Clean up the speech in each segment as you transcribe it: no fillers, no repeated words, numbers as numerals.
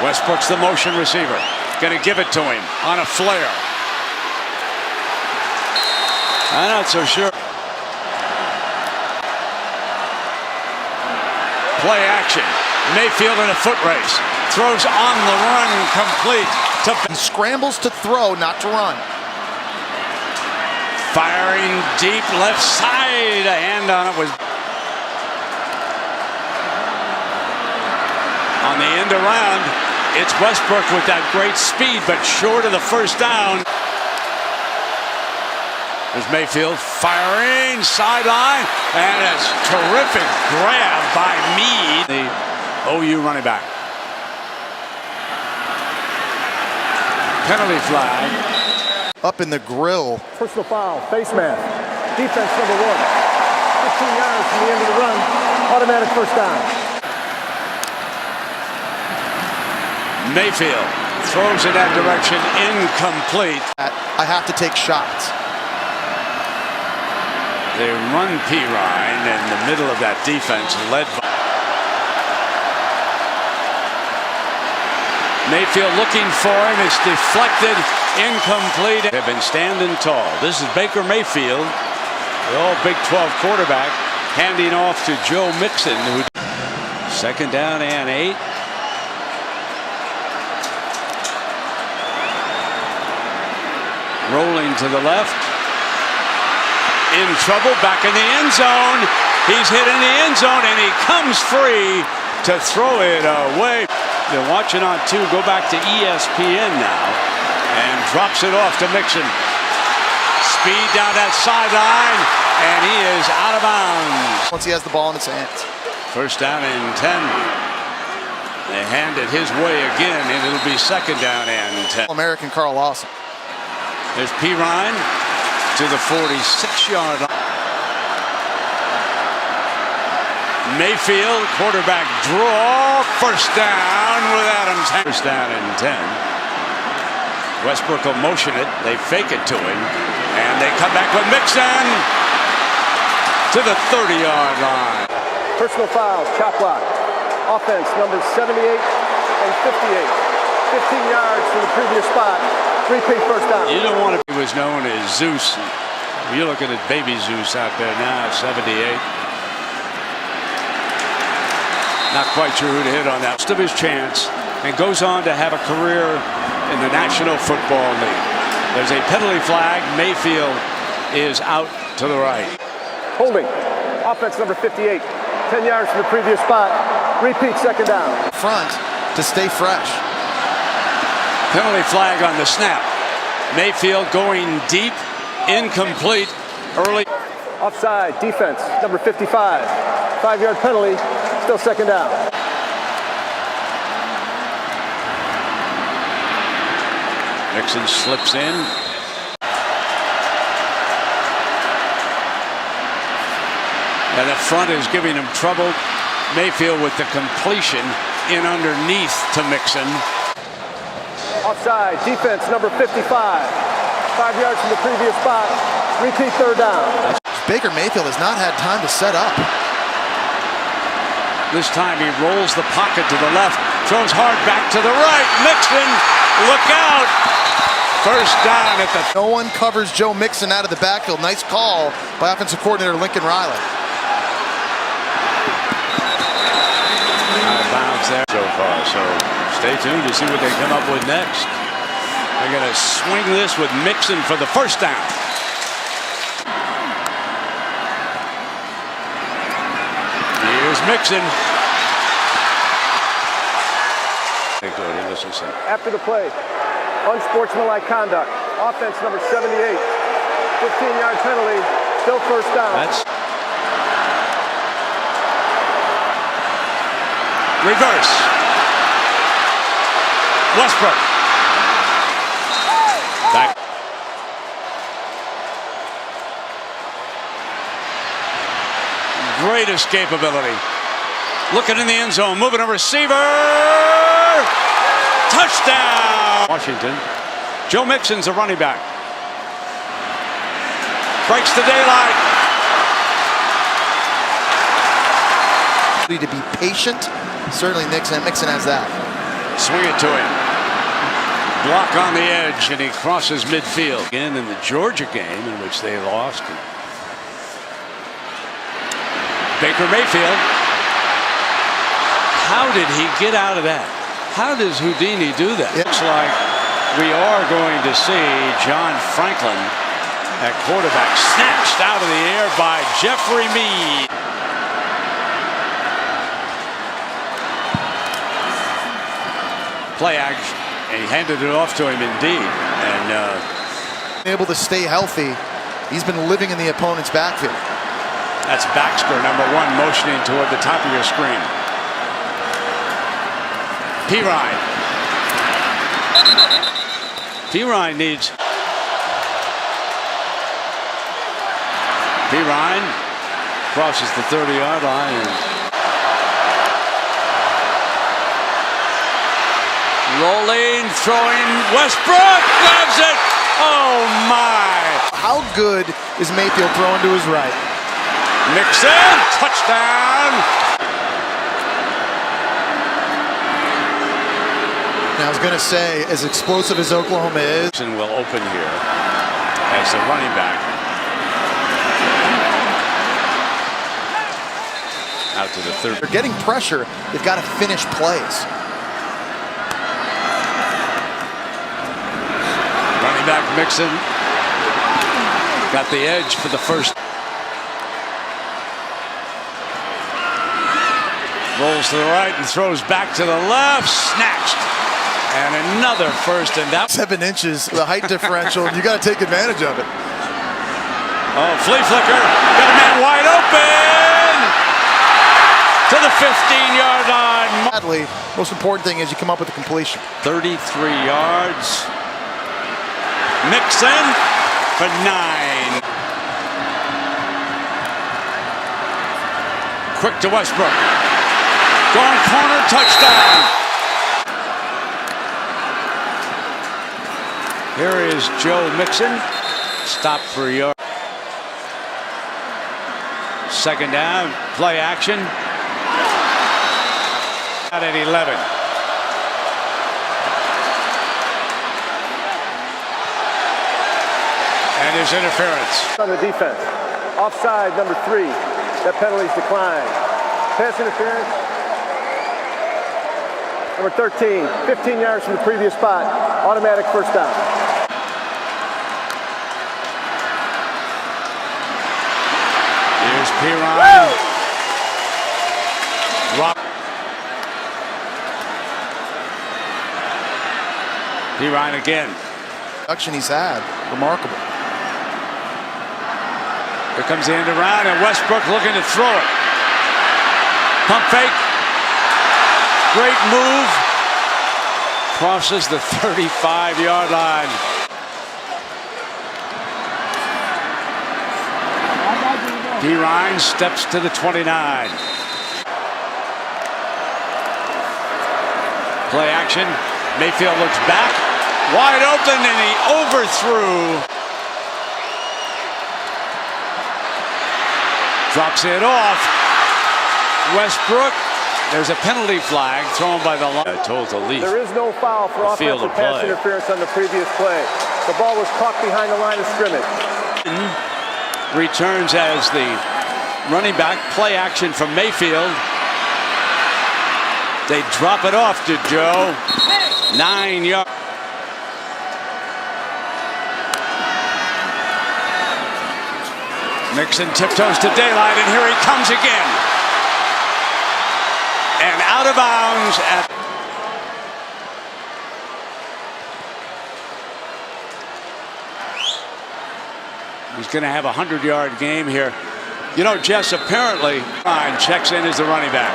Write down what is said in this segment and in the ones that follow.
Westbrook's the motion receiver. Going to give it to him on a flare. I'm not so sure. Play action. Mayfield in a foot race. Throws on the run, complete. Scrambles to throw, not to run. Firing deep left side. A hand on it was on the end around. It's Westbrook with that great speed, but short of the first down. There's Mayfield firing sideline, and a terrific grab by Meade, the OU running back. Penalty flag. Up in the grill. Personal foul, face mask. Defense number 1. 15 yards from the end of the run. Automatic first down. Mayfield throws in that direction, incomplete. I have to take shots. They run Pirine in the middle of that defense, led by Mayfield looking for him. It's deflected, incomplete. They've been standing tall. This is Baker Mayfield, the all Big 12 quarterback, handing off to Joe Mixon, who second down and 8. Rolling to the left. In trouble, back in the end zone. He's hit in the end zone, and he comes free to throw it away. They're watching on 2. Go back to ESPN now. And drops it off to Mixon. Speed down that sideline, and he is out of bounds. Once he has the ball in his hands. First down and 10. They hand it his way again, and it'll be second down and 10. American Carl Lawson. There's Pirine to the 46-yard line. Mayfield, quarterback draw, first down with Adams. First down and 10. Westbrook will motion it. They fake it to him, and they come back with Mixon to the 30-yard line. Personal fouls, chop block. Offense numbers 78 and 58. 15 yards from the previous spot. Repeat first down. You don't want to be was known as Zeus. You're looking at baby Zeus out there now, 78. Not quite sure who to hit on that. Most of his chance, and goes on to have a career in the National Football League. There's a penalty flag. Mayfield is out to the right. Holding. Offense number 58. 10 yards from the previous spot. Repeat second down. Front to stay fresh. Penalty flag on the snap. Mayfield going deep, incomplete, early. Offside, defense, number 55. 5-yard penalty, still second down. Mixon slips in. And the front is giving him trouble. Mayfield with the completion in underneath to Mixon. Offside, defense, number 55. 5 yards from the previous spot. Repeat third down. Baker Mayfield has not had time to set up. This time he rolls the pocket to the left, throws hard back to the right. Mixon, look out! First down at the... No one covers Joe Mixon out of the backfield. Nice call by offensive coordinator Lincoln Riley. Out of bounds there so far, so stay tuned to see what they come up with next. They're going to swing this with Mixon for the first down. Here's Mixon. After the play, unsportsmanlike conduct. Offense number 78. 15-yard penalty, still first down. That's reverse. Westbrook. Back. Great escapability. Looking in the end zone, moving a receiver. Touchdown! Washington. Joe Mixon's a running back. Breaks the daylight. To be patient, certainly Mixon has that. Swing it to him. Block on the edge, and he crosses midfield. Again in the Georgia game in which they lost. Baker Mayfield. How did he get out of that? How does Houdini do that? Yep. Looks like we are going to see John Franklin at quarterback snatched out of the air by Jeffrey Mead. Play action. And he handed it off to him indeed. And able to stay healthy. He's been living in the opponent's backfield. that's Baxter, number 1, motioning toward the top of your screen. Pirine. Pirine needs. Pirine crosses the 30-yard line. And rolling, throwing. Westbrook grabs it. Oh my! How good is Mayfield throwing to his right? Mixon, touchdown. Now I was going to say, as explosive as Oklahoma is, Mixon will open here as the running back. Out to the third. they're getting pressure. They've got to finish plays. Running back Mixon got the edge for the first. Rolls to the right and throws back to the left. Snatched. And another first and down. 7 inches, the height differential. You got to take advantage of it. Oh, flea flicker. Got a man wide open. To the 15-yard line. Sadly, most important thing is you come up with a completion. 33 yards. Mixon for 9. Quick to Westbrook. Going corner, touchdown. Here is Joe Mixon. Stop for a yard. Second down, play action. Out at 11. And his interference. On the defense. Offside, number 3. That penalty's declined. Pass interference. Number 13, 15 yards from the previous spot. Automatic first down. Here's Pirine. Rock. Pirine again. Production he's had, remarkable. Here comes the end around, and Westbrook looking to throw it. Pump fake. Great move. Crosses the 35-yard line. Pirine steps to the 29. Play action. Mayfield looks back. Wide open, and he overthrew. Drops it off. Westbrook. There's a penalty flag thrown by the line. Told to leave. There is no foul for offensive pass interference on the previous play. The ball was caught behind the line of scrimmage. Returns as the running back. Play action from Mayfield. They drop it off to Joe. 9 yards. Mixon tiptoes to daylight, and here he comes again. And out of bounds at. He's going to have a 100-yard game here. You know, Jess, apparently, Pirine checks in as the running back.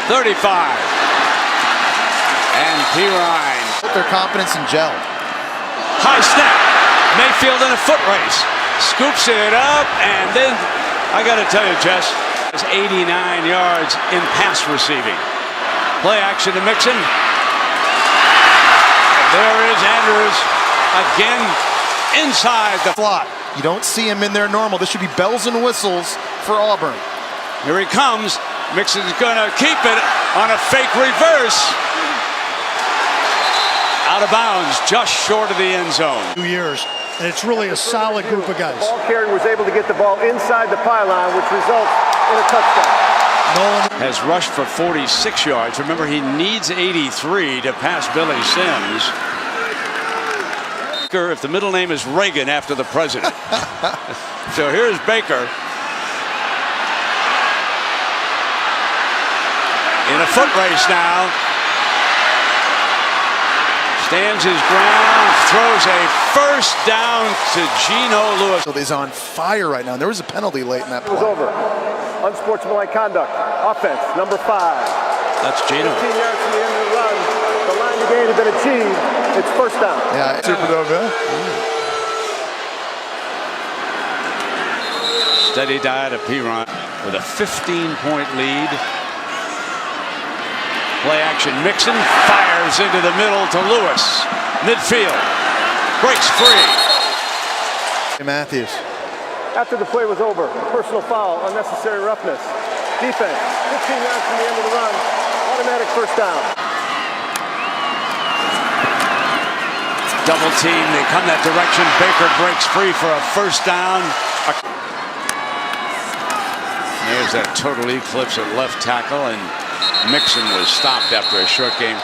35. And Pirine. Put their confidence in gel. High snap. Mayfield in a foot race. Scoops it up, and then, I got to tell you, Jess, it's 89 yards in pass receiving. Play action to Mixon. There is Andrews again inside the Slot. You don't see him in there normal. This should be bells and whistles for Auburn. Here he comes. Mixon's gonna keep it on a fake reverse. Out of bounds, just short of the end zone. 2 years, and it's really a solid group of guys. Ball carrier was able to get the ball inside the pylon, which results in a touchdown. Nolan Has rushed for 46 yards. Remember, he needs 83 to pass Billy Sims. If the middle name is Reagan after the president. So here's Baker. In a foot race now. Stands his ground, throws a first down to Geno Lewis. So he's on fire right now. There was a penalty late in that It was play. over. Unsportsmanlike conduct. Offense, number 5. That's Geno. 15 yards from the end of the run. The line to gain has been achieved. It's first down. Yeah, Superdome. Steady diet of Piron with a 15-point lead. Play action. Mixon fires into the middle to Lewis. Midfield. Breaks free. Matthews. After the play was over, personal foul, unnecessary roughness. Defense, 15 yards from the end of the run. Automatic first down. Double team. They come that direction. Baker breaks free for a first down. There's that total eclipse at left tackle, and Mixon was stopped after a short game.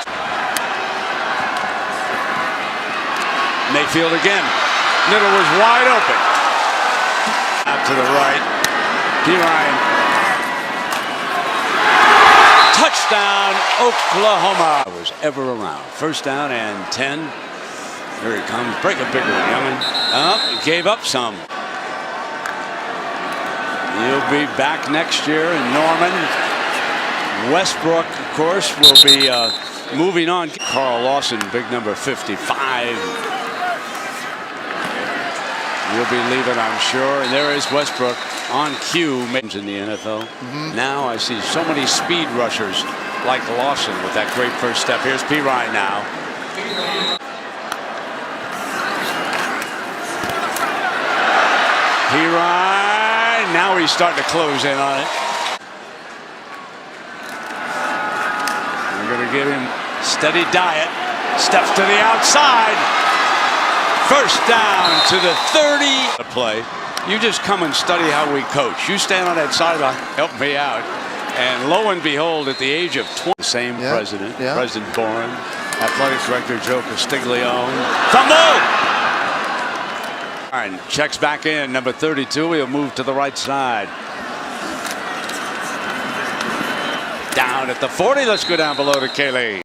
Mayfield again. Middle was wide open. Out to the right. Pirine. Touchdown, Oklahoma. Was ever around. First down and 10. Here he comes. Break a big one, young'un. He gave up some. He'll be back next year in Norman. Westbrook, of course, will be moving on. Carl Lawson, big number 55. He'll be leaving, I'm sure. And there is Westbrook on cue. In the NFL. Now I see so many speed rushers like Lawson with that great first step. Here's Pirine now. Pirine. Now he's starting to close in on it. We're going to give him steady diet. Steps to the outside. First down to the 30. Play. You just come and study how we coach. You stand on that sideline, help me out. And lo and behold, at the age of 20, same president, President Boren, athletic director Joe Castiglione. Fumble! All right, checks back in, number 32. He'll move to the right side. Down at the 40. Let's go down below to Kaylee.